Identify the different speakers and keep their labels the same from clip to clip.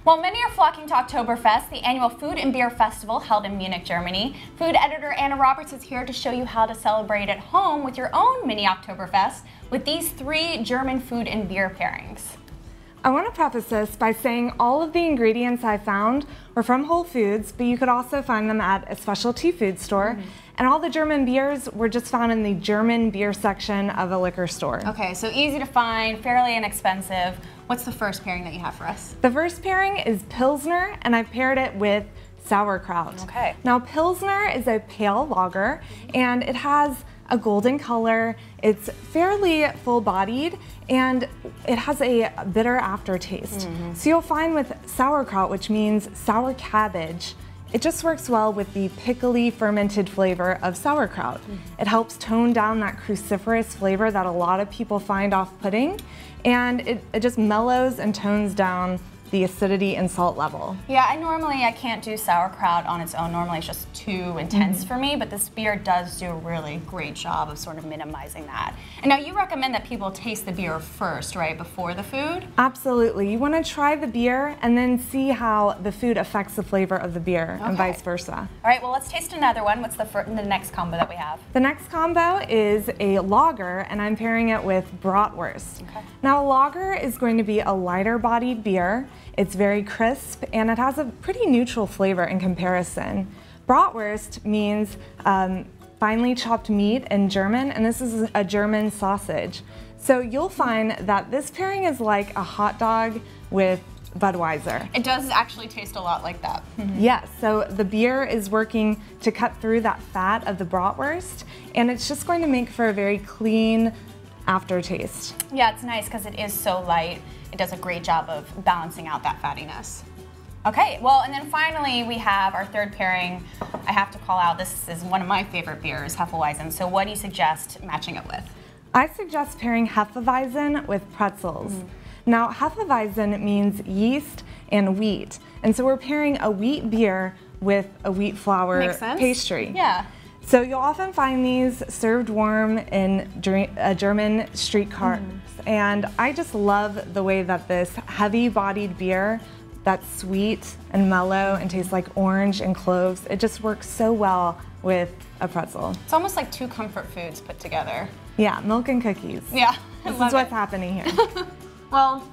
Speaker 1: While many are flocking to Oktoberfest, the annual food and beer festival held in Munich, Germany, food editor Anna Roberts is here to show you how to celebrate at home with your own mini Oktoberfest with these 3 German food and beer pairings.
Speaker 2: I want to preface this by saying all of the ingredients I found were from Whole Foods, but you could also find them at a specialty food store. And all the German beers were just found in the German beer section of a liquor store.
Speaker 1: Okay, so easy to find, fairly inexpensive. What's the first pairing that you have for us?
Speaker 2: The first pairing is pilsner, and I paired it with sauerkraut.
Speaker 1: Okay.
Speaker 2: Now pilsner is a pale lager, and it has a golden color. It's fairly full-bodied, and it has a bitter aftertaste. So you'll find with sauerkraut, which means sour cabbage, it just works well with the pickly fermented flavor of sauerkraut. It helps tone down that cruciferous flavor that a lot of people find off-putting, and it just mellows and tones down the acidity and salt level.
Speaker 1: Yeah, I can't do sauerkraut on its own. Normally it's just too intense for me, but this beer does do a really great job of sort of minimizing that. And now you recommend that people taste the beer first, right, before the food?
Speaker 2: Absolutely. You want to try the beer and then see how the food affects the flavor of the beer and vice versa.
Speaker 1: All right, well, let's taste another one. What's the next combo that we have?
Speaker 2: The next combo is a lager, and I'm pairing it with Bratwurst.
Speaker 1: Okay.
Speaker 2: Now, a lager is going to be a lighter bodied beer. It's very crisp, and it has a pretty neutral flavor in comparison. Bratwurst means finely chopped meat in German, and this is a German sausage. So you'll find that this pairing is like a hot dog with Budweiser.
Speaker 1: It does actually taste a lot like that.
Speaker 2: Yes, so the beer is working to cut through that fat of the Bratwurst, and it's just going to make for a very clean aftertaste.
Speaker 1: Yeah, it's nice because it is so light. It does a great job of balancing out that fattiness. Okay, well, and then finally we have our third pairing. I have to call out, this is one of my favorite beers, hefeweizen. So what do you suggest matching it with?
Speaker 2: I suggest pairing hefeweizen with pretzels. Now, hefeweizen means yeast and wheat, and so we're pairing a wheat beer with a wheat flour pastry.
Speaker 1: Yeah.
Speaker 2: So you'll often find these served warm in German street carts, and I just love the way that this heavy-bodied beer that's sweet and mellow and tastes like orange and cloves, it just works so well with a pretzel.
Speaker 1: It's almost like 2 comfort foods put together.
Speaker 2: Yeah, milk and cookies.
Speaker 1: Yeah,
Speaker 2: This is what's happening here.
Speaker 1: Well,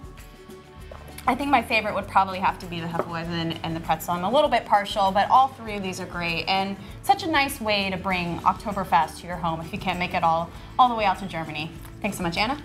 Speaker 1: I think my favorite would probably have to be the hefeweizen and the pretzel. I'm a little bit partial, but all 3 of these are great, and such a nice way to bring Oktoberfest to your home if you can't make it all the way out to Germany. Thanks so much, Anna.